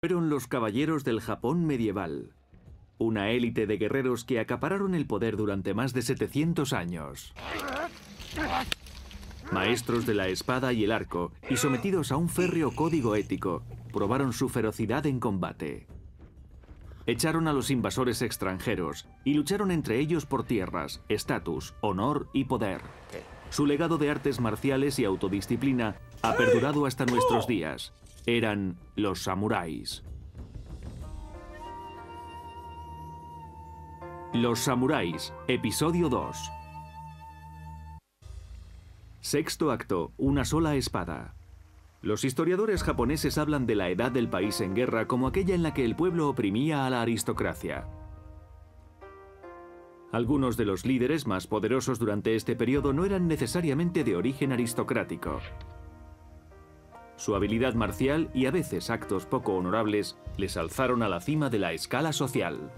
Fueron los caballeros del Japón medieval, una élite de guerreros que acapararon el poder durante más de 700 años. Maestros de la espada y el arco, y sometidos a un férreo código ético, probaron su ferocidad en combate. Echaron a los invasores extranjeros y lucharon entre ellos por tierras, estatus, honor y poder. Su legado de artes marciales y autodisciplina ha perdurado hasta nuestros días. Eran los samuráis. Los samuráis, episodio 2. Sexto acto, una sola espada. Los historiadores japoneses hablan de la edad del país en guerra como aquella en la que el pueblo oprimía a la aristocracia. Algunos de los líderes más poderosos durante este periodo no eran necesariamente de origen aristocrático. Su habilidad marcial y a veces actos poco honorables les alzaron a la cima de la escala social.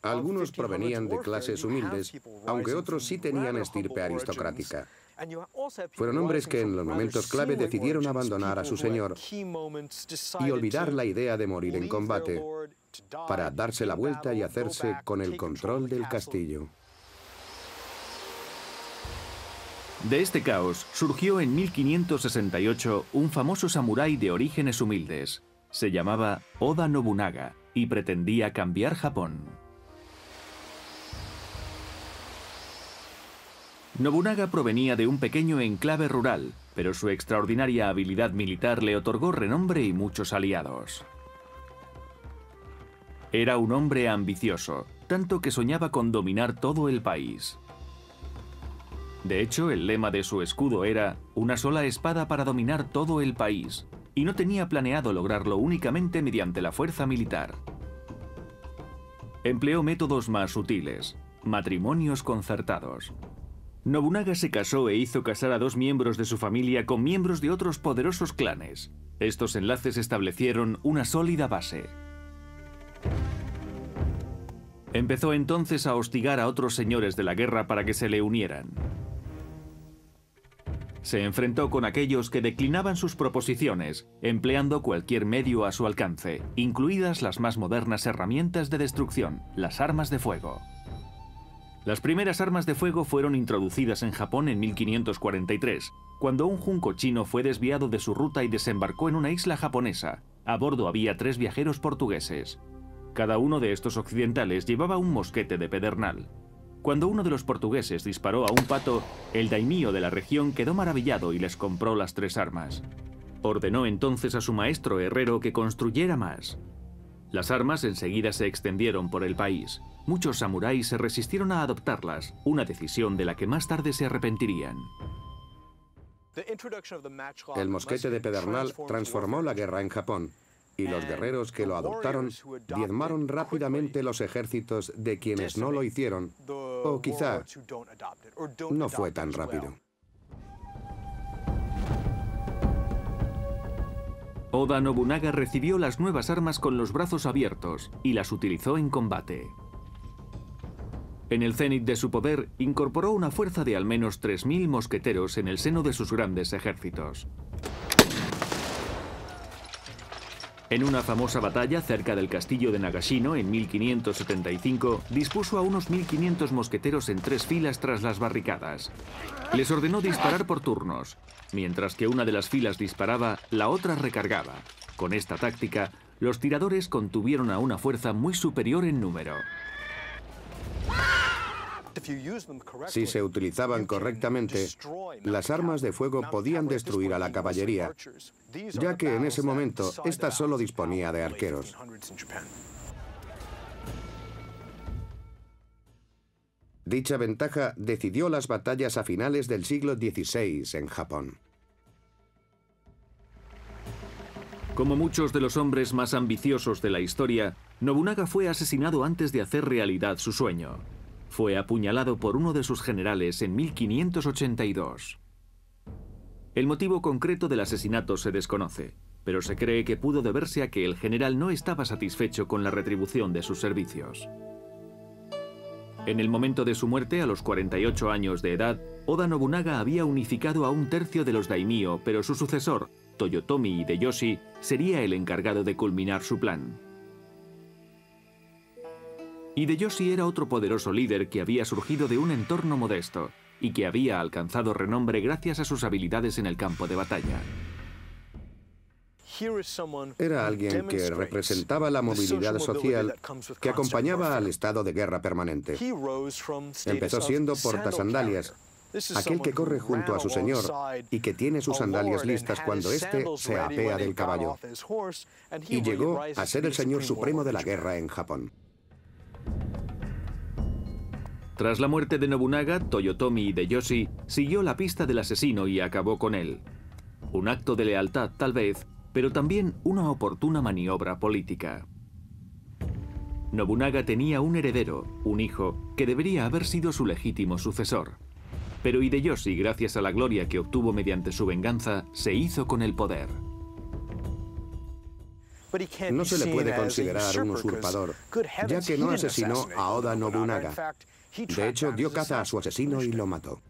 Algunos provenían de clases humildes, aunque otros sí tenían estirpe aristocrática. Fueron hombres que en los momentos clave decidieron abandonar a su señor y olvidar la idea de morir en combate para darse la vuelta y hacerse con el control del castillo. De este caos surgió en 1568 un famoso samurái de orígenes humildes. Se llamaba Oda Nobunaga y pretendía cambiar Japón. Nobunaga provenía de un pequeño enclave rural, pero su extraordinaria habilidad militar le otorgó renombre y muchos aliados. Era un hombre ambicioso, tanto que soñaba con dominar todo el país. De hecho, el lema de su escudo era «una sola espada para dominar todo el país», y no tenía planeado lograrlo únicamente mediante la fuerza militar. Empleó métodos más sutiles, matrimonios concertados. Nobunaga se casó e hizo casar a dos miembros de su familia con miembros de otros poderosos clanes. Estos enlaces establecieron una sólida base. Empezó entonces a hostigar a otros señores de la guerra para que se le unieran. Se enfrentó con aquellos que declinaban sus proposiciones, empleando cualquier medio a su alcance, incluidas las más modernas herramientas de destrucción, las armas de fuego. Las primeras armas de fuego fueron introducidas en Japón en 1543, cuando un junco chino fue desviado de su ruta y desembarcó en una isla japonesa. A bordo había 3 viajeros portugueses. Cada uno de estos occidentales llevaba un mosquete de pedernal. Cuando uno de los portugueses disparó a un pato, el daimio de la región quedó maravillado y les compró las 3 armas. Ordenó entonces a su maestro herrero que construyera más. Las armas enseguida se extendieron por el país. Muchos samuráis se resistieron a adoptarlas, una decisión de la que más tarde se arrepentirían. El mosquete de pedernal transformó la guerra en Japón, y los guerreros que lo adoptaron diezmaron rápidamente los ejércitos de quienes no lo hicieron, o quizá no fue tan rápido. Oda Nobunaga recibió las nuevas armas con los brazos abiertos y las utilizó en combate. En el cenit de su poder, incorporó una fuerza de al menos 3000 mosqueteros en el seno de sus grandes ejércitos. En una famosa batalla cerca del castillo de Nagashino en 1575, dispuso a unos 1500 mosqueteros en 3 filas tras las barricadas. Les ordenó disparar por turnos. Mientras que una de las filas disparaba, la otra recargaba. Con esta táctica, los tiradores contuvieron a una fuerza muy superior en número. Si se utilizaban correctamente, las armas de fuego podían destruir a la caballería, ya que en ese momento ésta solo disponía de arqueros. Dicha ventaja decidió las batallas a finales del siglo XVI en Japón. Como muchos de los hombres más ambiciosos de la historia, Nobunaga fue asesinado antes de hacer realidad su sueño. Fue apuñalado por uno de sus generales en 1582. El motivo concreto del asesinato se desconoce, pero se cree que pudo deberse a que el general no estaba satisfecho con la retribución de sus servicios. En el momento de su muerte, a los 48 años de edad, Oda Nobunaga había unificado a un tercio de los daimyo, pero su sucesor, Toyotomi Hideyoshi sería el encargado de culminar su plan. Hideyoshi era otro poderoso líder que había surgido de un entorno modesto y que había alcanzado renombre gracias a sus habilidades en el campo de batalla. Era alguien que representaba la movilidad social que acompañaba al estado de guerra permanente. Empezó siendo portasandalias, aquel que corre junto a su señor y que tiene sus sandalias listas cuando éste se apea del caballo. Y llegó a ser el señor supremo de la guerra en Japón. Tras la muerte de Nobunaga, Toyotomi Hideyoshi siguió la pista del asesino y acabó con él. Un acto de lealtad, tal vez, pero también una oportuna maniobra política. Nobunaga tenía un heredero, un hijo, que debería haber sido su legítimo sucesor. Pero Hideyoshi, gracias a la gloria que obtuvo mediante su venganza, se hizo con el poder. No se le puede considerar un usurpador, ya que no asesinó a Oda Nobunaga. De hecho, dio caza a su asesino y lo mató.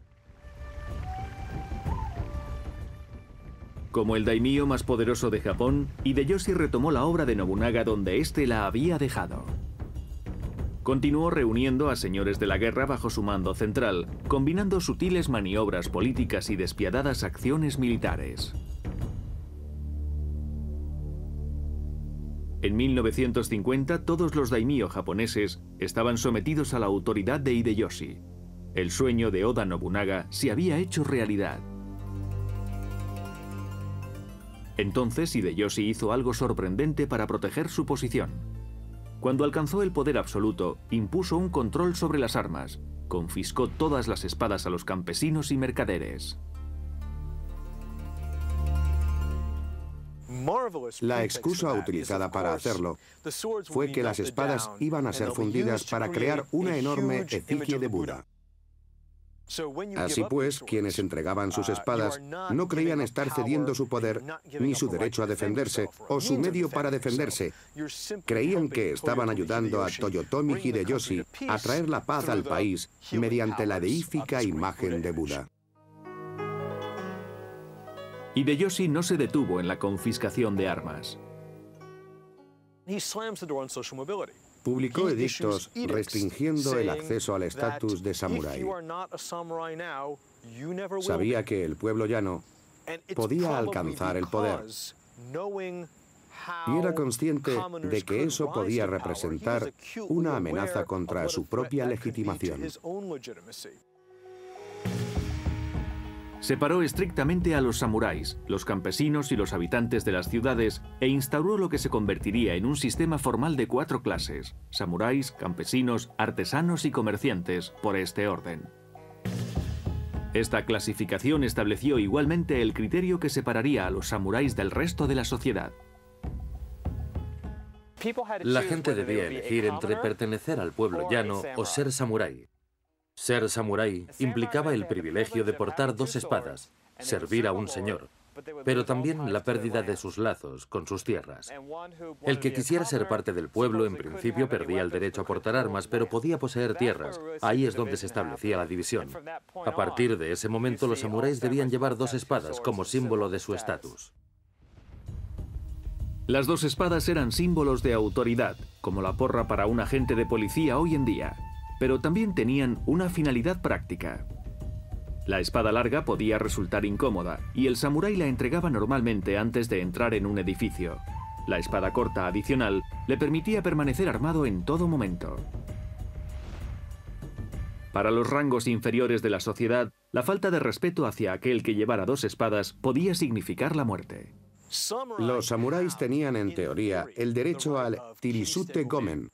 Como el daimio más poderoso de Japón, Hideyoshi retomó la obra de Nobunaga donde éste la había dejado. Continuó reuniendo a señores de la guerra bajo su mando central, combinando sutiles maniobras políticas y despiadadas acciones militares. En 1950, todos los daimyo japoneses estaban sometidos a la autoridad de Hideyoshi. El sueño de Oda Nobunaga se había hecho realidad. Entonces Hideyoshi hizo algo sorprendente para proteger su posición. Cuando alcanzó el poder absoluto, impuso un control sobre las armas, confiscó todas las espadas a los campesinos y mercaderes. La excusa utilizada para hacerlo fue que las espadas iban a ser fundidas para crear una enorme efigie de Buda. Así pues, quienes entregaban sus espadas no creían estar cediendo su poder, ni su derecho a defenderse, o su medio para defenderse. Creían que estaban ayudando a Toyotomi Hideyoshi a traer la paz al país mediante la deífica imagen de Buda. Hideyoshi no se detuvo en la confiscación de armas. Publicó edictos restringiendo el acceso al estatus de samurái. Sabía que el pueblo llano podía alcanzar el poder y era consciente de que eso podía representar una amenaza contra su propia legitimación. Separó estrictamente a los samuráis, los campesinos y los habitantes de las ciudades e instauró lo que se convertiría en un sistema formal de 4 clases: samuráis, campesinos, artesanos y comerciantes, por este orden. Esta clasificación estableció igualmente el criterio que separaría a los samuráis del resto de la sociedad. La gente debía elegir entre pertenecer al pueblo llano o ser samurái. Ser samurái implicaba el privilegio de portar 2 espadas, servir a un señor, pero también la pérdida de sus lazos con sus tierras. El que quisiera ser parte del pueblo en principio perdía el derecho a portar armas, pero podía poseer tierras. Ahí es donde se establecía la división. A partir de ese momento, los samuráis debían llevar 2 espadas como símbolo de su estatus. Las 2 espadas eran símbolos de autoridad, como la porra para un agente de policía hoy en día, pero también tenían una finalidad práctica. La espada larga podía resultar incómoda y el samurái la entregaba normalmente antes de entrar en un edificio. La espada corta adicional le permitía permanecer armado en todo momento. Para los rangos inferiores de la sociedad, la falta de respeto hacia aquel que llevara 2 espadas podía significar la muerte. Los samuráis tenían, en teoría, el derecho al tirisute gomen,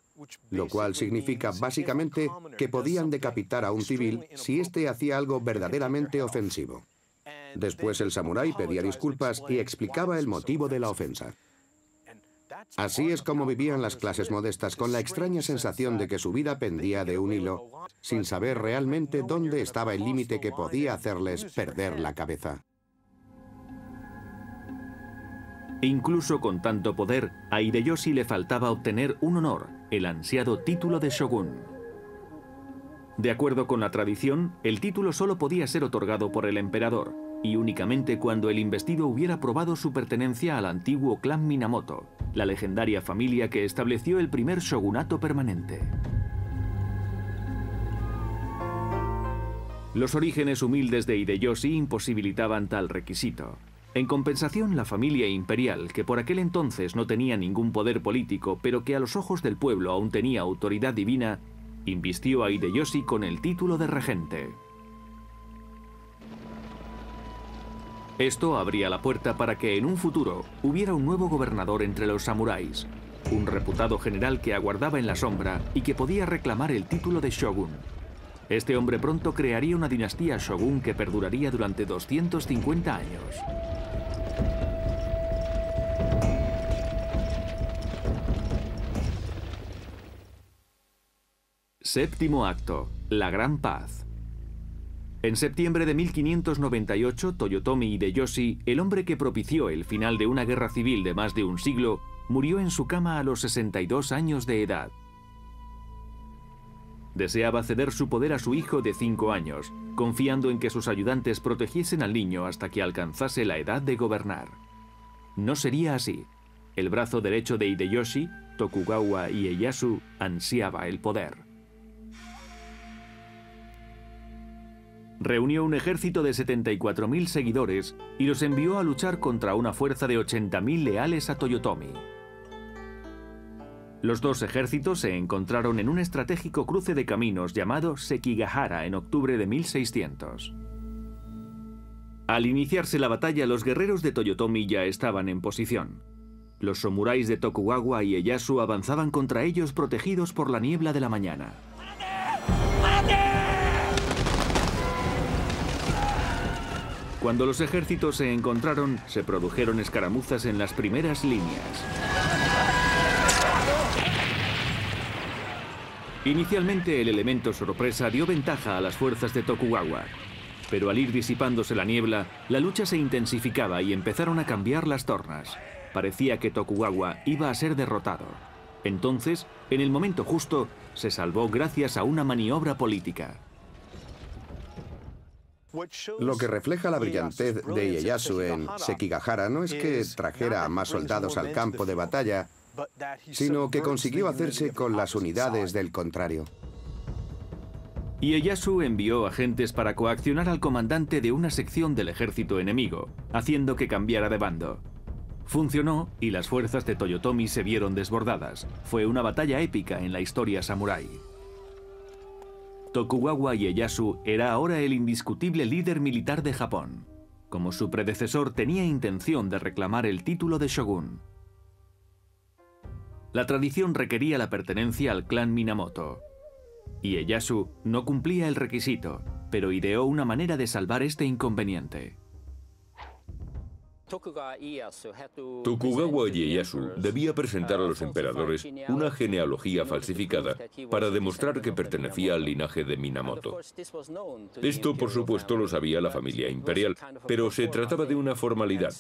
lo cual significa básicamente que podían decapitar a un civil si éste hacía algo verdaderamente ofensivo. Después el samurái pedía disculpas y explicaba el motivo de la ofensa. Así es como vivían las clases modestas, con la extraña sensación de que su vida pendía de un hilo, sin saber realmente dónde estaba el límite que podía hacerles perder la cabeza. Incluso con tanto poder, a Hideyoshi le faltaba obtener un honor, el ansiado título de shogun. De acuerdo con la tradición, el título solo podía ser otorgado por el emperador, y únicamente cuando el investido hubiera probado su pertenencia al antiguo clan Minamoto, la legendaria familia que estableció el primer shogunato permanente. Los orígenes humildes de Hideyoshi imposibilitaban tal requisito. En compensación, la familia imperial, que por aquel entonces no tenía ningún poder político, pero que a los ojos del pueblo aún tenía autoridad divina, invistió a Hideyoshi con el título de regente. Esto abría la puerta para que en un futuro hubiera un nuevo gobernador entre los samuráis, un reputado general que aguardaba en la sombra y que podía reclamar el título de shogun. Este hombre pronto crearía una dinastía shogun que perduraría durante 250 años. Séptimo acto: la Gran Paz. En septiembre de 1598, Toyotomi Hideyoshi, el hombre que propició el final de una guerra civil de más de un siglo, murió en su cama a los 62 años de edad. Deseaba ceder su poder a su hijo de 5 años, confiando en que sus ayudantes protegiesen al niño hasta que alcanzase la edad de gobernar. No sería así. El brazo derecho de Hideyoshi, Tokugawa Ieyasu, ansiaba el poder. Reunió un ejército de 74.000 seguidores y los envió a luchar contra una fuerza de 80.000 leales a Toyotomi. Los dos ejércitos se encontraron en un estratégico cruce de caminos llamado Sekigahara en octubre de 1600. Al iniciarse la batalla, los guerreros de Toyotomi ya estaban en posición. Los samuráis de Tokugawa y Ieyasu avanzaban contra ellos protegidos por la niebla de la mañana. Cuando los ejércitos se encontraron, se produjeron escaramuzas en las primeras líneas. Inicialmente el elemento sorpresa dio ventaja a las fuerzas de Tokugawa, pero al ir disipándose la niebla, la lucha se intensificaba y empezaron a cambiar las tornas. Parecía que Tokugawa iba a ser derrotado. Entonces, en el momento justo, se salvó gracias a una maniobra política. Lo que refleja la brillantez de Ieyasu en Sekigahara no es que trajera a más soldados al campo de batalla, sino que consiguió hacerse con las unidades del contrario. Ieyasu envió agentes para coaccionar al comandante de una sección del ejército enemigo, haciendo que cambiara de bando. Funcionó y las fuerzas de Toyotomi se vieron desbordadas. Fue una batalla épica en la historia samurái. Tokugawa Ieyasu era ahora el indiscutible líder militar de Japón. Como su predecesor, tenía intención de reclamar el título de shogun. La tradición requería la pertenencia al clan Minamoto. Ieyasu no cumplía el requisito, pero ideó una manera de salvar este inconveniente. Tokugawa Ieyasu debía presentar a los emperadores una genealogía falsificada para demostrar que pertenecía al linaje de Minamoto. Esto, por supuesto, lo sabía la familia imperial, pero se trataba de una formalidad.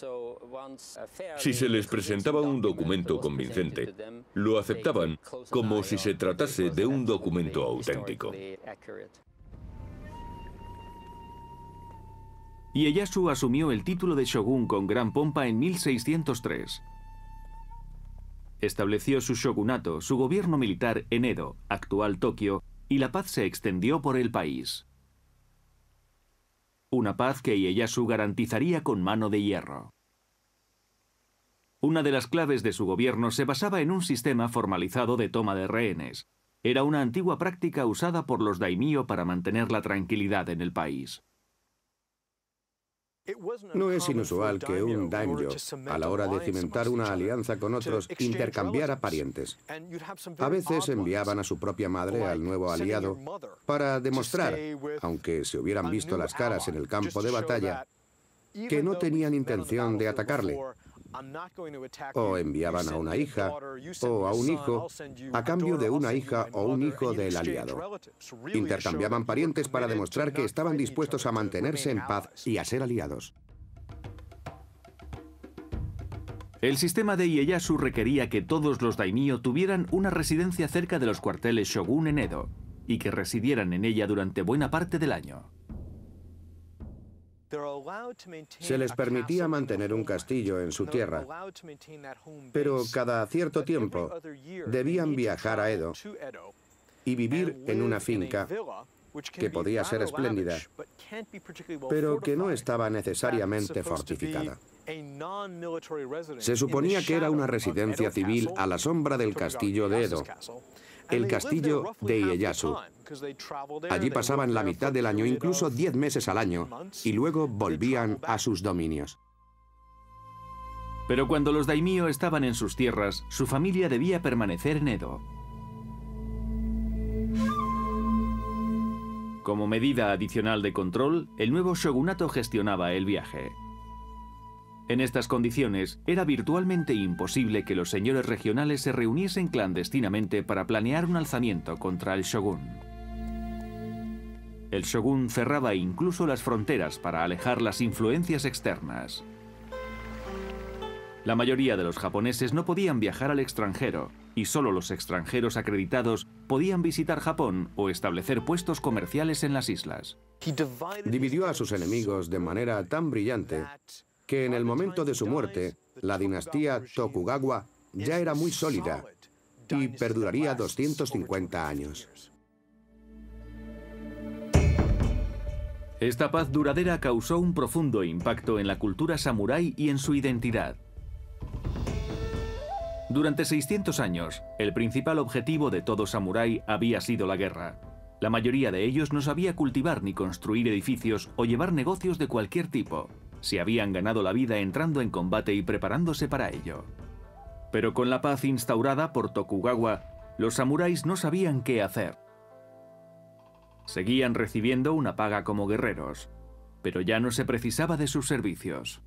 Si se les presentaba un documento convincente, lo aceptaban como si se tratase de un documento auténtico. Ieyasu asumió el título de shogun con gran pompa en 1603. Estableció su shogunato, su gobierno militar en Edo, actual Tokio, y la paz se extendió por el país. Una paz que Ieyasu garantizaría con mano de hierro. Una de las claves de su gobierno se basaba en un sistema formalizado de toma de rehenes. Era una antigua práctica usada por los daimyo para mantener la tranquilidad en el país. No es inusual que un daimyo, a la hora de cimentar una alianza con otros, intercambiara parientes. A veces enviaban a su propia madre al nuevo aliado para demostrar, aunque se hubieran visto las caras en el campo de batalla, que no tenían intención de atacarle. O enviaban a una hija o a un hijo a cambio de una hija o un hijo del aliado. Intercambiaban parientes para demostrar que estaban dispuestos a mantenerse en paz y a ser aliados. El sistema de Ieyasu requería que todos los daimyo tuvieran una residencia cerca de los cuarteles shogun en Edo y que residieran en ella durante buena parte del año. Se les permitía mantener un castillo en su tierra, pero cada cierto tiempo debían viajar a Edo y vivir en una finca que podía ser espléndida, pero que no estaba necesariamente fortificada. Se suponía que era una residencia civil a la sombra del castillo de Edo, el castillo de Ieyasu. Allí pasaban la mitad del año, incluso 10 meses al año, y luego volvían a sus dominios. Pero cuando los daimyo estaban en sus tierras, su familia debía permanecer en Edo. Como medida adicional de control, el nuevo shogunato gestionaba el viaje. En estas condiciones, era virtualmente imposible que los señores regionales se reuniesen clandestinamente para planear un alzamiento contra el shogun. El shogun cerraba incluso las fronteras para alejar las influencias externas. La mayoría de los japoneses no podían viajar al extranjero, y solo los extranjeros acreditados podían visitar Japón o establecer puestos comerciales en las islas. Dividió a sus enemigos de manera tan brillante que en el momento de su muerte, la dinastía Tokugawa ya era muy sólida y perduraría 250 años. Esta paz duradera causó un profundo impacto en la cultura samurái y en su identidad. Durante 600 años, el principal objetivo de todo samurái había sido la guerra. La mayoría de ellos no sabía cultivar ni construir edificios o llevar negocios de cualquier tipo. Se habían ganado la vida entrando en combate y preparándose para ello. Pero con la paz instaurada por Tokugawa, los samuráis no sabían qué hacer. Seguían recibiendo una paga como guerreros, pero ya no se precisaba de sus servicios.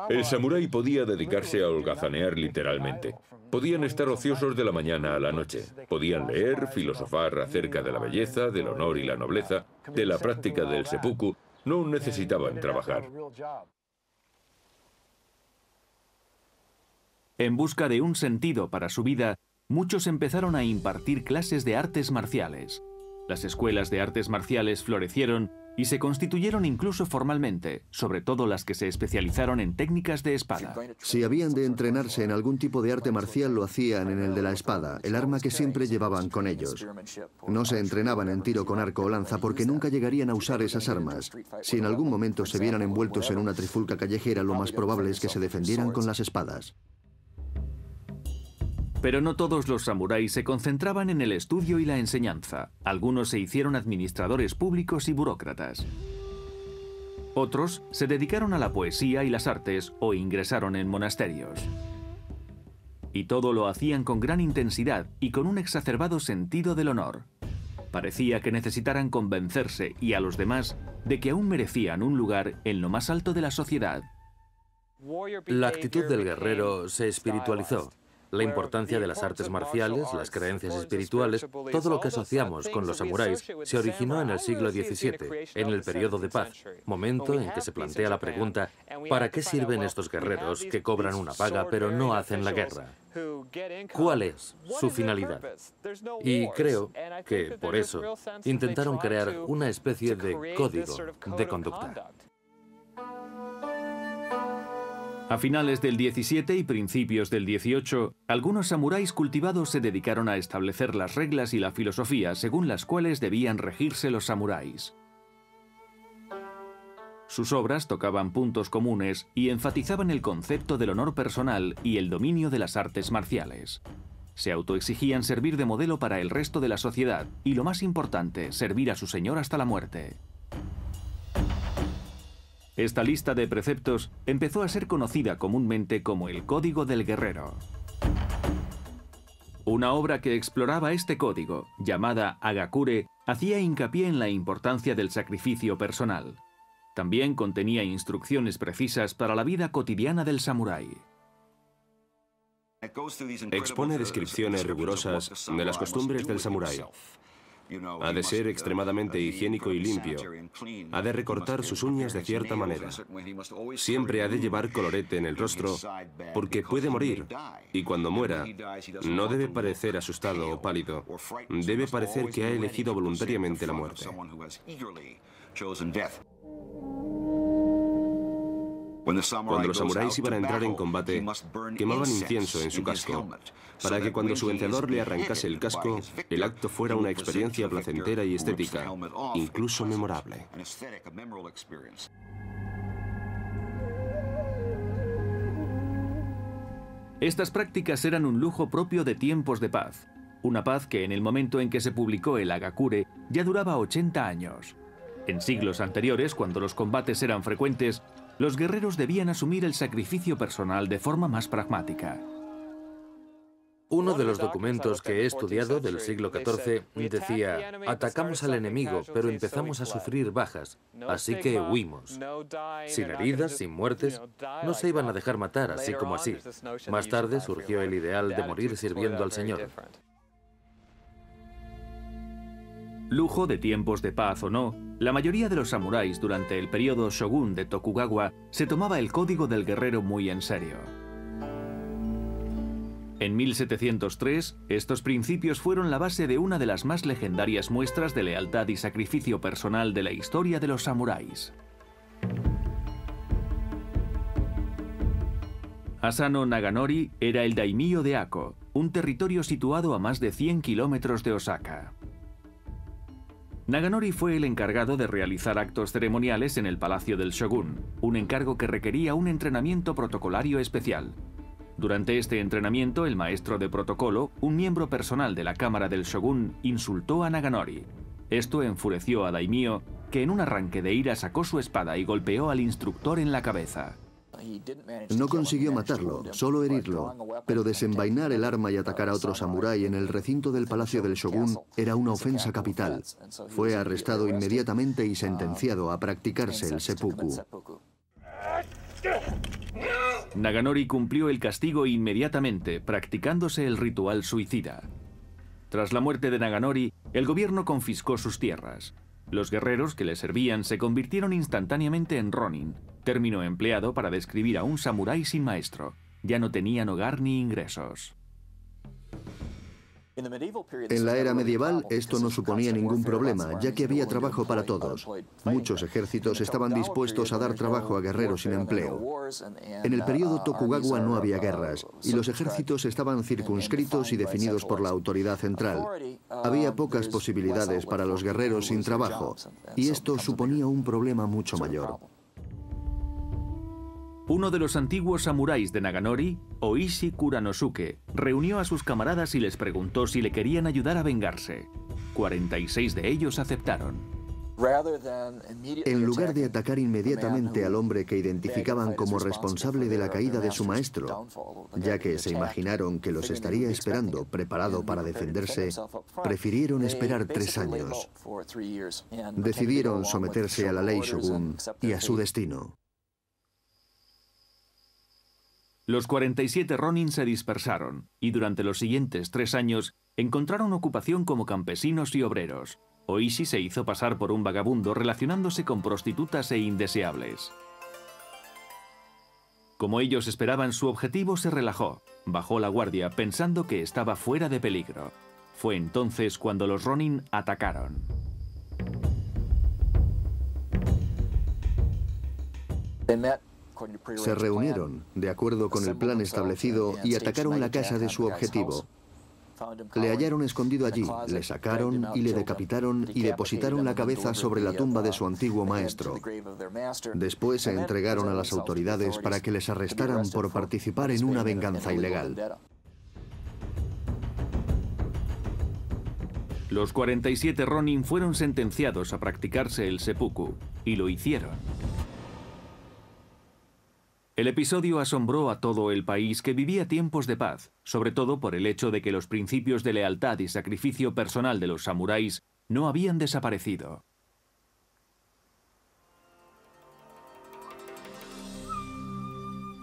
El samurái podía dedicarse a holgazanear literalmente. Podían estar ociosos de la mañana a la noche. Podían leer, filosofar acerca de la belleza, del honor y la nobleza, de la práctica del seppuku. No necesitaban trabajar. En busca de un sentido para su vida, muchos empezaron a impartir clases de artes marciales. Las escuelas de artes marciales florecieron y se constituyeron incluso formalmente, sobre todo las que se especializaron en técnicas de espada. Si habían de entrenarse en algún tipo de arte marcial, lo hacían en el de la espada, el arma que siempre llevaban con ellos. No se entrenaban en tiro con arco o lanza porque nunca llegarían a usar esas armas. Si en algún momento se vieran envueltos en una trifulca callejera, lo más probable es que se defendieran con las espadas. Pero no todos los samuráis se concentraban en el estudio y la enseñanza. Algunos se hicieron administradores públicos y burócratas. Otros se dedicaron a la poesía y las artes o ingresaron en monasterios. Y todo lo hacían con gran intensidad y con un exacerbado sentido del honor. Parecía que necesitaran convencerse y a los demás de que aún merecían un lugar en lo más alto de la sociedad. La actitud del guerrero se espiritualizó. La importancia de las artes marciales, las creencias espirituales, todo lo que asociamos con los samuráis se originó en el siglo XVII, en el periodo de paz, momento en que se plantea la pregunta ¿para qué sirven estos guerreros que cobran una paga pero no hacen la guerra? ¿Cuál es su finalidad? Y creo que, por eso, intentaron crear una especie de código de conducta. A finales del 17 y principios del 18, algunos samuráis cultivados se dedicaron a establecer las reglas y la filosofía según las cuales debían regirse los samuráis. Sus obras tocaban puntos comunes y enfatizaban el concepto del honor personal y el dominio de las artes marciales. Se autoexigían servir de modelo para el resto de la sociedad y, lo más importante, servir a su señor hasta la muerte. Esta lista de preceptos empezó a ser conocida comúnmente como el Código del Guerrero. Una obra que exploraba este código, llamada Hagakure, hacía hincapié en la importancia del sacrificio personal. También contenía instrucciones precisas para la vida cotidiana del samurái. Expone descripciones rigurosas de las costumbres del samurái. Ha de ser extremadamente higiénico y limpio. Ha de recortar sus uñas de cierta manera. Siempre ha de llevar colorete en el rostro porque puede morir. Y cuando muera, no debe parecer asustado o pálido. Debe parecer que ha elegido voluntariamente la muerte. Cuando los samuráis iban a entrar en combate, quemaban incienso en su casco, para que cuando su vencedor le arrancase el casco, el acto fuera una experiencia placentera y estética, incluso memorable. Estas prácticas eran un lujo propio de tiempos de paz. Una paz que en el momento en que se publicó el Hagakure ya duraba 80 años. En siglos anteriores, cuando los combates eran frecuentes, los guerreros debían asumir el sacrificio personal de forma más pragmática. Uno de los documentos que he estudiado del siglo XIV decía: atacamos al enemigo, pero empezamos a sufrir bajas, así que huimos. Sin heridas, sin muertes, no se iban a dejar matar así como así. Más tarde surgió el ideal de morir sirviendo al Señor. Lujo de tiempos de paz o no, la mayoría de los samuráis durante el periodo shogun de Tokugawa se tomaba el código del guerrero muy en serio. En 1703, estos principios fueron la base de una de las más legendarias muestras de lealtad y sacrificio personal de la historia de los samuráis. Asano Naganori era el daimyo de Ako, un territorio situado a más de 100 kilómetros de Osaka. Naganori fue el encargado de realizar actos ceremoniales en el palacio del shogun, un encargo que requería un entrenamiento protocolario especial. Durante este entrenamiento, el maestro de protocolo, un miembro personal de la cámara del shogun, insultó a Naganori. Esto enfureció a Daimyo, que en un arranque de ira sacó su espada y golpeó al instructor en la cabeza. No consiguió matarlo, solo herirlo, pero desenvainar el arma y atacar a otro samurái en el recinto del palacio del shogun era una ofensa capital. Fue arrestado inmediatamente y sentenciado a practicarse el seppuku. Naganori cumplió el castigo inmediatamente, practicándose el ritual suicida. Tras la muerte de Naganori, el gobierno confiscó sus tierras. Los guerreros que le servían se convirtieron instantáneamente en ronin, término empleado para describir a un samurái sin maestro. Ya no tenían hogar ni ingresos. En la era medieval esto no suponía ningún problema, ya que había trabajo para todos. Muchos ejércitos estaban dispuestos a dar trabajo a guerreros sin empleo. En el periodo Tokugawa no había guerras, y los ejércitos estaban circunscritos y definidos por la autoridad central. Había pocas posibilidades para los guerreros sin trabajo, y esto suponía un problema mucho mayor. Uno de los antiguos samuráis de Naganori, Oishi Kuranosuke, reunió a sus camaradas y les preguntó si le querían ayudar a vengarse. 46 de ellos aceptaron. En lugar de atacar inmediatamente al hombre que identificaban como responsable de la caída de su maestro, ya que se imaginaron que los estaría esperando preparado para defenderse, prefirieron esperar 3 años. Decidieron someterse a la ley shogun y a su destino. Los 47 ronin se dispersaron y durante los siguientes 3 años encontraron ocupación como campesinos y obreros. Oishi se hizo pasar por un vagabundo relacionándose con prostitutas e indeseables. Como ellos esperaban, su objetivo se relajó. Bajó la guardia pensando que estaba fuera de peligro. Fue entonces cuando los ronin atacaron. Se reunieron, de acuerdo con el plan establecido, y atacaron la casa de su objetivo. Le hallaron escondido allí, le sacaron y le decapitaron y depositaron la cabeza sobre la tumba de su antiguo maestro. Después se entregaron a las autoridades para que les arrestaran por participar en una venganza ilegal. Los 47 ronin fueron sentenciados a practicarse el seppuku, y lo hicieron. El episodio asombró a todo el país, que vivía tiempos de paz, sobre todo por el hecho de que los principios de lealtad y sacrificio personal de los samuráis no habían desaparecido.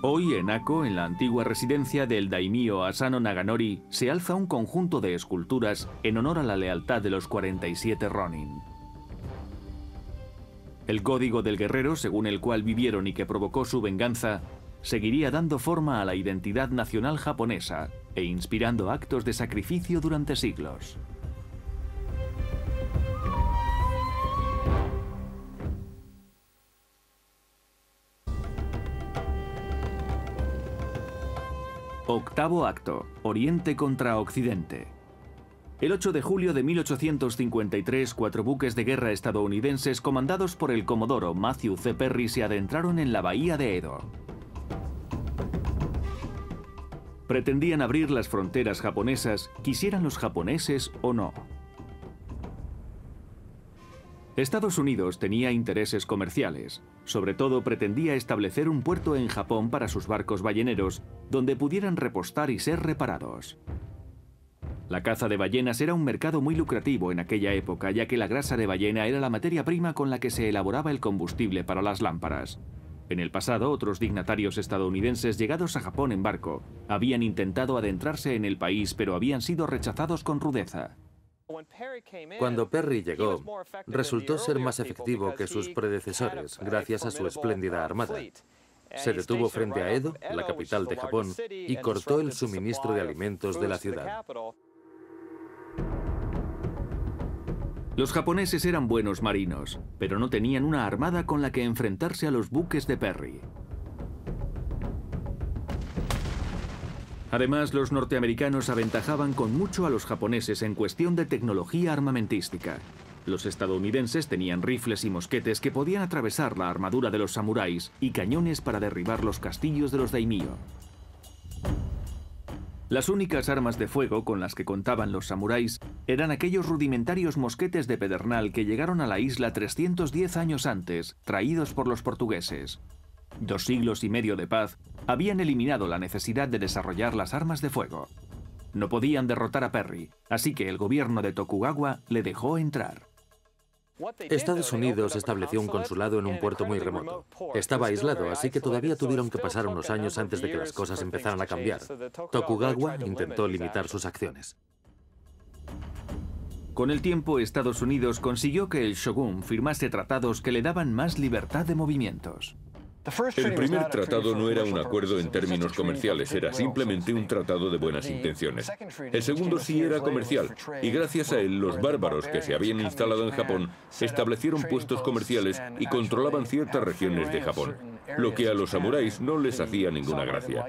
Hoy en Ako, en la antigua residencia del daimyo Asano Naganori, se alza un conjunto de esculturas en honor a la lealtad de los 47 ronin. El código del guerrero, según el cual vivieron y que provocó su venganza, seguiría dando forma a la identidad nacional japonesa e inspirando actos de sacrificio durante siglos. Octavo acto, Oriente contra Occidente. El 8 de julio de 1853, 4 buques de guerra estadounidenses comandados por el comodoro Matthew C. Perry se adentraron en la bahía de Edo. Pretendían abrir las fronteras japonesas, quisieran los japoneses o no. Estados Unidos tenía intereses comerciales. Sobre todo pretendía establecer un puerto en Japón para sus barcos balleneros, donde pudieran repostar y ser reparados. La caza de ballenas era un mercado muy lucrativo en aquella época, ya que la grasa de ballena era la materia prima con la que se elaboraba el combustible para las lámparas. En el pasado, otros dignatarios estadounidenses llegados a Japón en barco habían intentado adentrarse en el país, pero habían sido rechazados con rudeza. Cuando Perry llegó, resultó ser más efectivo que sus predecesores, gracias a su espléndida armada. Se detuvo frente a Edo, la capital de Japón, y cortó el suministro de alimentos de la ciudad. Los japoneses eran buenos marinos, pero no tenían una armada con la que enfrentarse a los buques de Perry. Además, los norteamericanos aventajaban con mucho a los japoneses en cuestión de tecnología armamentística. Los estadounidenses tenían rifles y mosquetes que podían atravesar la armadura de los samuráis y cañones para derribar los castillos de los daimyo. Las únicas armas de fuego con las que contaban los samuráis eran aquellos rudimentarios mosquetes de pedernal que llegaron a la isla 310 años antes, traídos por los portugueses. 2 siglos y medio de paz habían eliminado la necesidad de desarrollar las armas de fuego. No podían derrotar a Perry, así que el gobierno de Tokugawa le dejó entrar. Estados Unidos estableció un consulado en un puerto muy remoto. Estaba aislado, así que todavía tuvieron que pasar unos años antes de que las cosas empezaran a cambiar. Tokugawa intentó limitar sus acciones. Con el tiempo, Estados Unidos consiguió que el shogun firmase tratados que le daban más libertad de movimientos. El primer tratado no era un acuerdo en términos comerciales, era simplemente un tratado de buenas intenciones. El segundo sí era comercial, y gracias a él los bárbaros que se habían instalado en Japón establecieron puestos comerciales y controlaban ciertas regiones de Japón, lo que a los samuráis no les hacía ninguna gracia.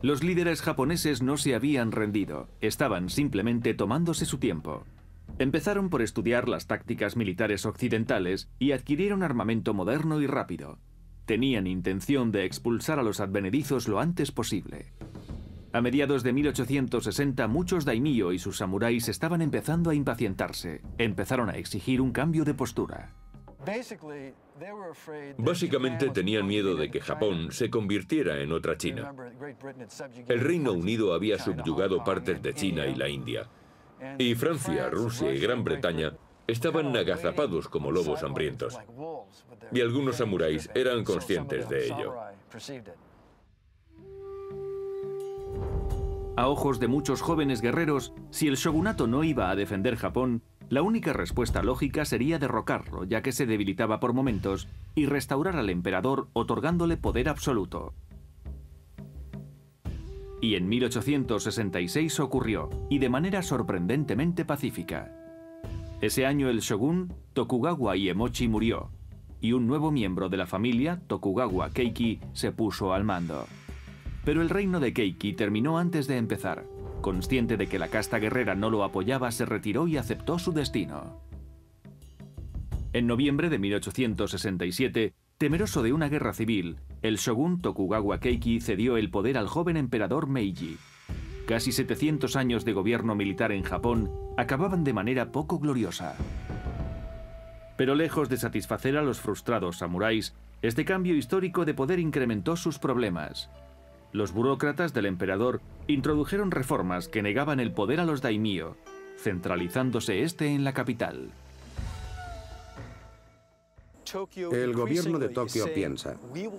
Los líderes japoneses no se habían rendido, estaban simplemente tomándose su tiempo. Empezaron por estudiar las tácticas militares occidentales y adquirieron armamento moderno y rápido. Tenían intención de expulsar a los advenedizos lo antes posible. A mediados de 1860, muchos daimyo y sus samuráis estaban empezando a impacientarse. Empezaron a exigir un cambio de postura. Básicamente tenían miedo de que Japón se convirtiera en otra China. El Reino Unido había subyugado partes de China y la India. Y Francia, Rusia y Gran Bretaña estaban agazapados como lobos hambrientos. Y algunos samuráis eran conscientes de ello. A ojos de muchos jóvenes guerreros, si el shogunato no iba a defender Japón, la única respuesta lógica sería derrocarlo, ya que se debilitaba por momentos, y restaurar al emperador otorgándole poder absoluto. Y en 1866 ocurrió, y de manera sorprendentemente pacífica. Ese año el shogun Tokugawa Iemochi murió, y un nuevo miembro de la familia, Tokugawa Keiki, se puso al mando. Pero el reino de Keiki terminó antes de empezar. Consciente de que la casta guerrera no lo apoyaba, se retiró y aceptó su destino. En noviembre de 1867, temeroso de una guerra civil, el shogun Tokugawa Keiki cedió el poder al joven emperador Meiji. Casi 700 años de gobierno militar en Japón acababan de manera poco gloriosa. Pero lejos de satisfacer a los frustrados samuráis, este cambio histórico de poder incrementó sus problemas. Los burócratas del emperador introdujeron reformas que negaban el poder a los daimyo, centralizándose este en la capital. El gobierno de Tokio piensa,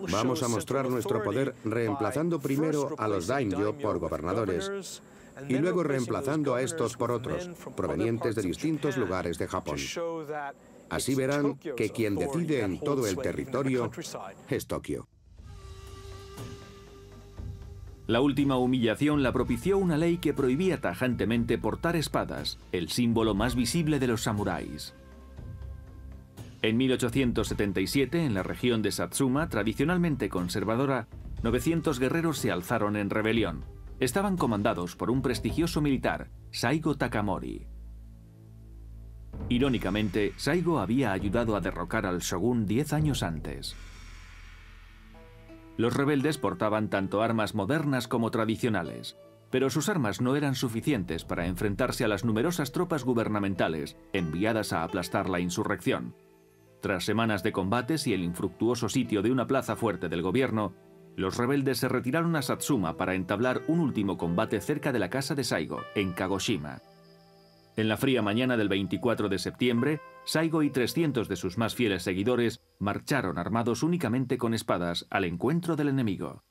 vamos a mostrar nuestro poder reemplazando primero a los daimyo por gobernadores y luego reemplazando a estos por otros, provenientes de distintos lugares de Japón. Así verán que quien decide en todo el territorio es Tokio. La última humillación la propició una ley que prohibía tajantemente portar espadas, el símbolo más visible de los samuráis. En 1877, en la región de Satsuma, tradicionalmente conservadora, 900 guerreros se alzaron en rebelión. Estaban comandados por un prestigioso militar, Saigo Takamori. Irónicamente, Saigo había ayudado a derrocar al shogun 10 años antes. Los rebeldes portaban tanto armas modernas como tradicionales, pero sus armas no eran suficientes para enfrentarse a las numerosas tropas gubernamentales enviadas a aplastar la insurrección. Tras semanas de combates y el infructuoso sitio de una plaza fuerte del gobierno, los rebeldes se retiraron a Satsuma para entablar un último combate cerca de la casa de Saigo, en Kagoshima. En la fría mañana del 24 de septiembre, Saigo y 300 de sus más fieles seguidores marcharon armados únicamente con espadas al encuentro del enemigo.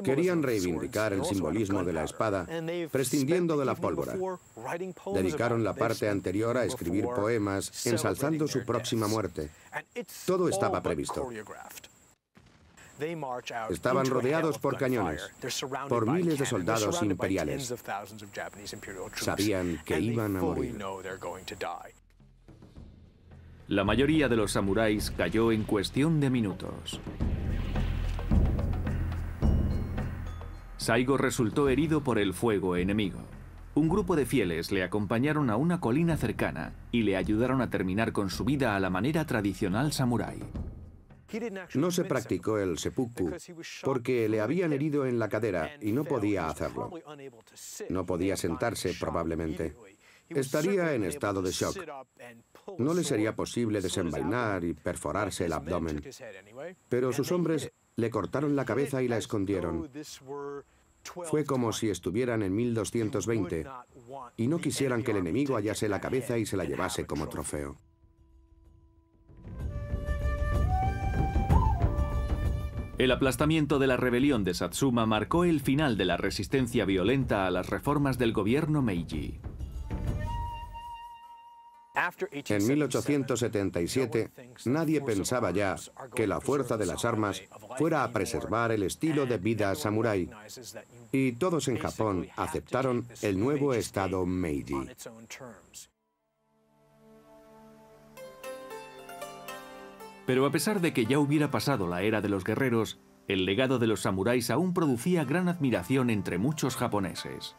Querían reivindicar el simbolismo de la espada, prescindiendo de la pólvora. Dedicaron la parte anterior a escribir poemas, ensalzando su próxima muerte. Todo estaba previsto. Estaban rodeados por cañones, por miles de soldados imperiales. Sabían que iban a morir. La mayoría de los samuráis cayó en cuestión de minutos. Saigo resultó herido por el fuego enemigo. Un grupo de fieles le acompañaron a una colina cercana y le ayudaron a terminar con su vida a la manera tradicional samurái. No se practicó el seppuku porque le habían herido en la cadera y no podía hacerlo. No podía sentarse probablemente. Estaría en estado de shock. No le sería posible desenvainar y perforarse el abdomen. Pero sus hombres le cortaron la cabeza y la escondieron. Fue como si estuvieran en 1220 y no quisieran que el enemigo hallase la cabeza y se la llevase como trofeo. El aplastamiento de la rebelión de Satsuma marcó el final de la resistencia violenta a las reformas del gobierno Meiji. En 1877, nadie pensaba ya que la fuerza de las armas fuera a preservar el estilo de vida samurái, y todos en Japón aceptaron el nuevo estado Meiji. Pero a pesar de que ya hubiera pasado la era de los guerreros, el legado de los samuráis aún producía gran admiración entre muchos japoneses.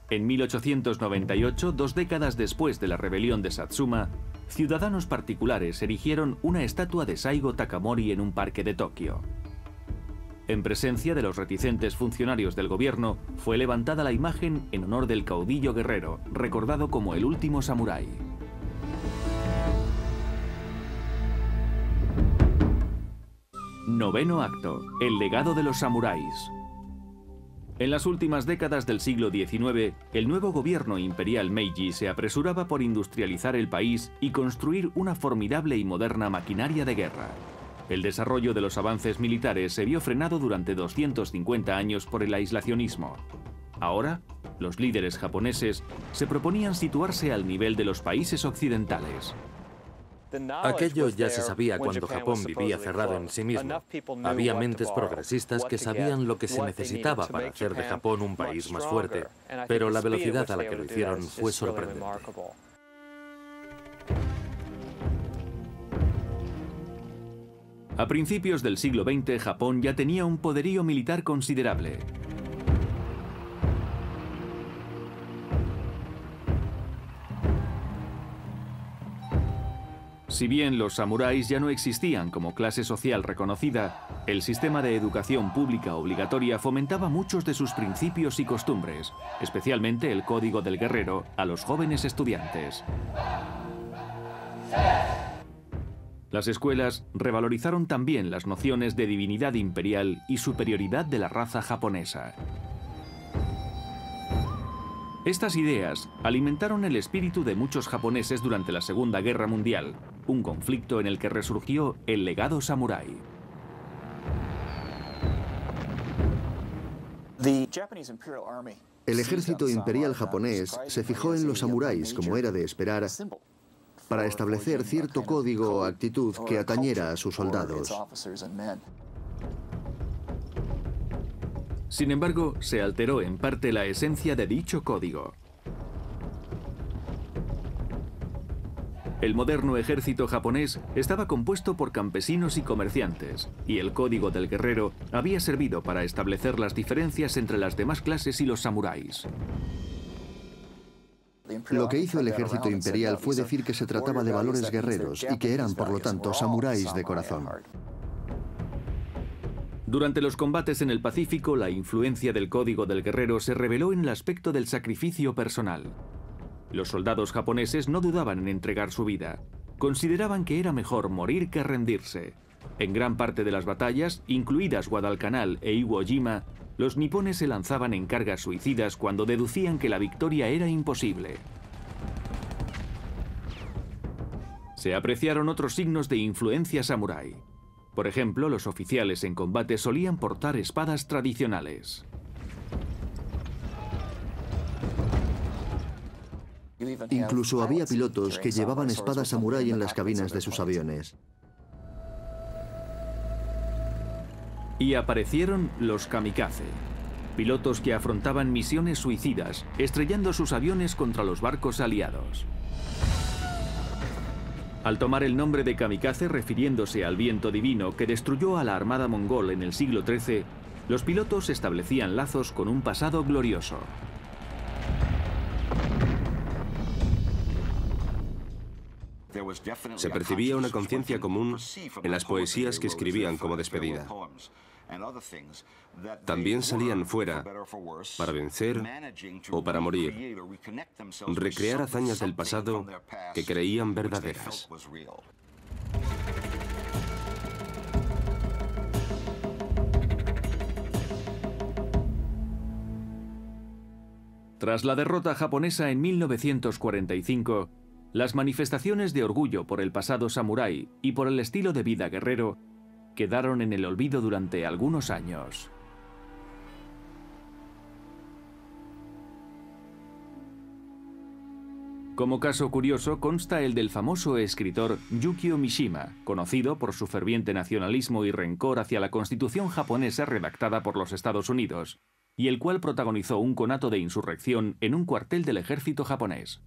En 1898, 2 décadas después de la rebelión de Satsuma, ciudadanos particulares erigieron una estatua de Saigo Takamori en un parque de Tokio. En presencia de los reticentes funcionarios del gobierno, fue levantada la imagen en honor del caudillo guerrero, recordado como el último samurái. Noveno acto, el legado de los samuráis. En las últimas décadas del siglo XIX, el nuevo gobierno imperial Meiji se apresuraba por industrializar el país y construir una formidable y moderna maquinaria de guerra. El desarrollo de los avances militares se vio frenado durante 250 años por el aislacionismo. Ahora, los líderes japoneses se proponían situarse al nivel de los países occidentales. Aquello ya se sabía cuando Japón vivía cerrado en sí mismo. Había mentes progresistas que sabían lo que se necesitaba para hacer de Japón un país más fuerte, pero la velocidad a la que lo hicieron fue sorprendente. A principios del siglo XX, Japón ya tenía un poderío militar considerable. Si bien los samuráis ya no existían como clase social reconocida, el sistema de educación pública obligatoria fomentaba muchos de sus principios y costumbres, especialmente el código del guerrero a los jóvenes estudiantes. Las escuelas revalorizaron también las nociones de divinidad imperial y superioridad de la raza japonesa. Estas ideas alimentaron el espíritu de muchos japoneses durante la Segunda Guerra Mundial, un conflicto en el que resurgió el legado samurái. El ejército imperial japonés se fijó en los samuráis, como era de esperar, para establecer cierto código o actitud que atañera a sus soldados. Sin embargo, se alteró en parte la esencia de dicho código. El moderno ejército japonés estaba compuesto por campesinos y comerciantes, y el código del guerrero había servido para establecer las diferencias entre las demás clases y los samuráis. Lo que hizo el ejército imperial fue decir que se trataba de valores guerreros y que eran, por lo tanto, samuráis de corazón. Durante los combates en el Pacífico, la influencia del código del guerrero se reveló en el aspecto del sacrificio personal. Los soldados japoneses no dudaban en entregar su vida. Consideraban que era mejor morir que rendirse. En gran parte de las batallas, incluidas Guadalcanal e Iwo Jima, los nipones se lanzaban en cargas suicidas cuando deducían que la victoria era imposible. Se apreciaron otros signos de influencia samurái. Por ejemplo, los oficiales en combate solían portar espadas tradicionales. Incluso había pilotos que llevaban espadas samurái en las cabinas de sus aviones. Y aparecieron los kamikaze, pilotos que afrontaban misiones suicidas, estrellando sus aviones contra los barcos aliados. Al tomar el nombre de kamikaze refiriéndose al viento divino que destruyó a la armada mongol en el siglo XIII, los pilotos establecían lazos con un pasado glorioso. Se percibía una conciencia común en las poesías que escribían como despedida. También salían fuera para vencer o para morir, recrear hazañas del pasado que creían verdaderas. Tras la derrota japonesa en 1945, las manifestaciones de orgullo por el pasado samurái y por el estilo de vida guerrero quedaron en el olvido durante algunos años. Como caso curioso consta el del famoso escritor Yukio Mishima, conocido por su ferviente nacionalismo y rencor hacia la constitución japonesa redactada por los Estados Unidos, y el cual protagonizó un conato de insurrección en un cuartel del ejército japonés.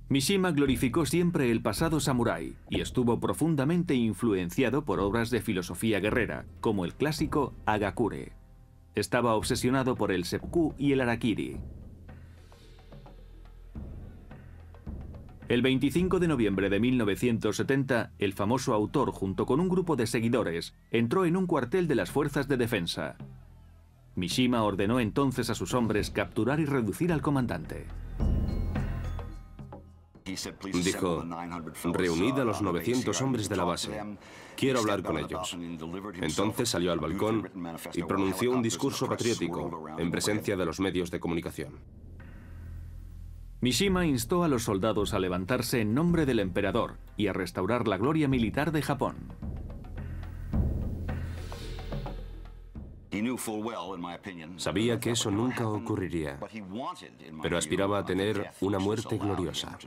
Mishima glorificó siempre el pasado samurái y estuvo profundamente influenciado por obras de filosofía guerrera, como el clásico Hagakure. Estaba obsesionado por el seppuku y el harakiri. El 25 de noviembre de 1970, el famoso autor, junto con un grupo de seguidores, entró en un cuartel de las fuerzas de defensa. Mishima ordenó entonces a sus hombres capturar y reducir al comandante. Dijo: reunid a los 900 hombres de la base. Quiero hablar con ellos. Entonces salió al balcón y pronunció un discurso patriótico en presencia de los medios de comunicación. Mishima instó a los soldados a levantarse en nombre del emperador y a restaurar la gloria militar de Japón. Sabía que eso nunca ocurriría, pero aspiraba a tener una muerte gloriosa.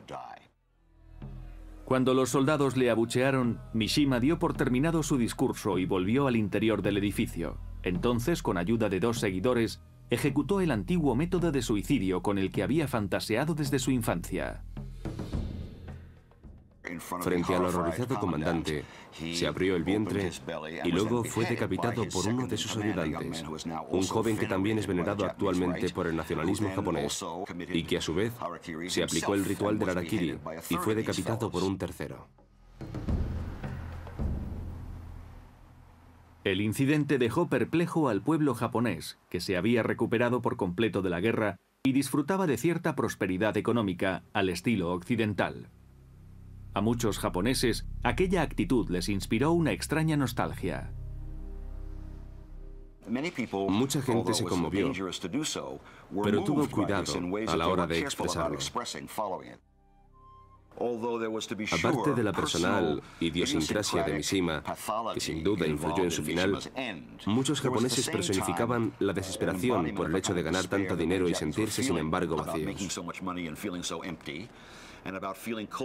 Cuando los soldados le abuchearon, Mishima dio por terminado su discurso y volvió al interior del edificio. Entonces, con ayuda de dos seguidores, ejecutó el antiguo método de suicidio con el que había fantaseado desde su infancia. Frente al horrorizado comandante, se abrió el vientre y luego fue decapitado por uno de sus ayudantes, un joven que también es venerado actualmente por el nacionalismo japonés y que a su vez se aplicó el ritual del harakiri y fue decapitado por un tercero. El incidente dejó perplejo al pueblo japonés, que se había recuperado por completo de la guerra y disfrutaba de cierta prosperidad económica al estilo occidental. A muchos japoneses, aquella actitud les inspiró una extraña nostalgia. Mucha gente se conmovió, pero tuvo cuidado a la hora de expresarlo. Aparte de la personal idiosincrasia de Mishima, que sin duda influyó en su final, muchos japoneses personificaban la desesperación por el hecho de ganar tanto dinero y sentirse, sin embargo, vacíos.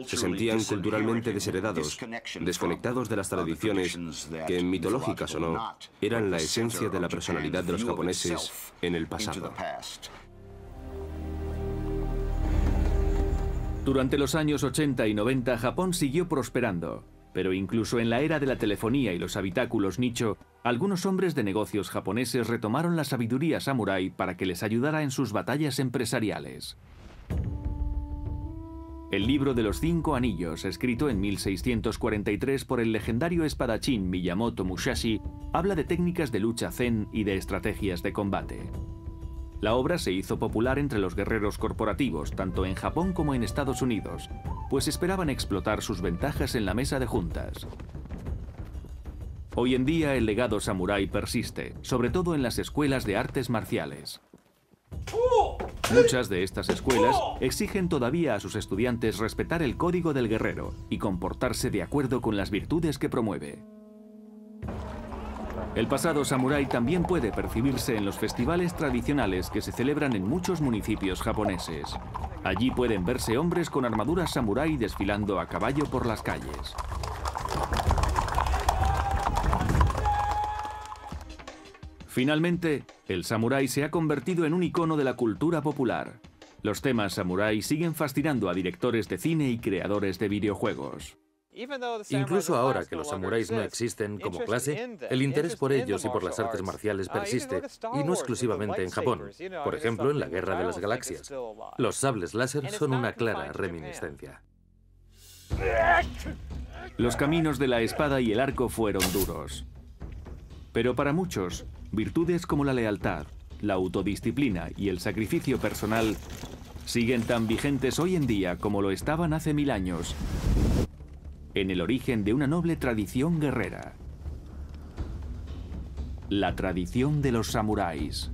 Se sentían culturalmente desheredados, desconectados de las tradiciones que, mitológicas o no, eran la esencia de la personalidad de los japoneses en el pasado. Durante los años 80 y 90, Japón siguió prosperando, pero incluso en la era de la telefonía y los habitáculos nicho, algunos hombres de negocios japoneses retomaron la sabiduría samurái para que les ayudara en sus batallas empresariales. El libro de los 5 anillos, escrito en 1643 por el legendario espadachín Miyamoto Musashi, habla de técnicas de lucha zen y de estrategias de combate. La obra se hizo popular entre los guerreros corporativos, tanto en Japón como en Estados Unidos, pues esperaban explotar sus ventajas en la mesa de juntas. Hoy en día el legado samurái persiste, sobre todo en las escuelas de artes marciales. Muchas de estas escuelas exigen todavía a sus estudiantes respetar el código del guerrero y comportarse de acuerdo con las virtudes que promueve. El pasado samurái también puede percibirse en los festivales tradicionales que se celebran en muchos municipios japoneses. Allí pueden verse hombres con armaduras samurái desfilando a caballo por las calles. Finalmente, el samurái se ha convertido en un icono de la cultura popular. Los temas samurái siguen fascinando a directores de cine y creadores de videojuegos. Incluso ahora que los samuráis no existen como clase, el interés por ellos y por las artes marciales persiste, y no exclusivamente en Japón. Por ejemplo, en la Guerra de las Galaxias. Los sables láser son una clara reminiscencia. Los caminos de la espada y el arco fueron duros. Pero para muchos, virtudes como la lealtad, la autodisciplina y el sacrificio personal siguen tan vigentes hoy en día como lo estaban hace 1000 años, en el origen de una noble tradición guerrera. La tradición de los samuráis.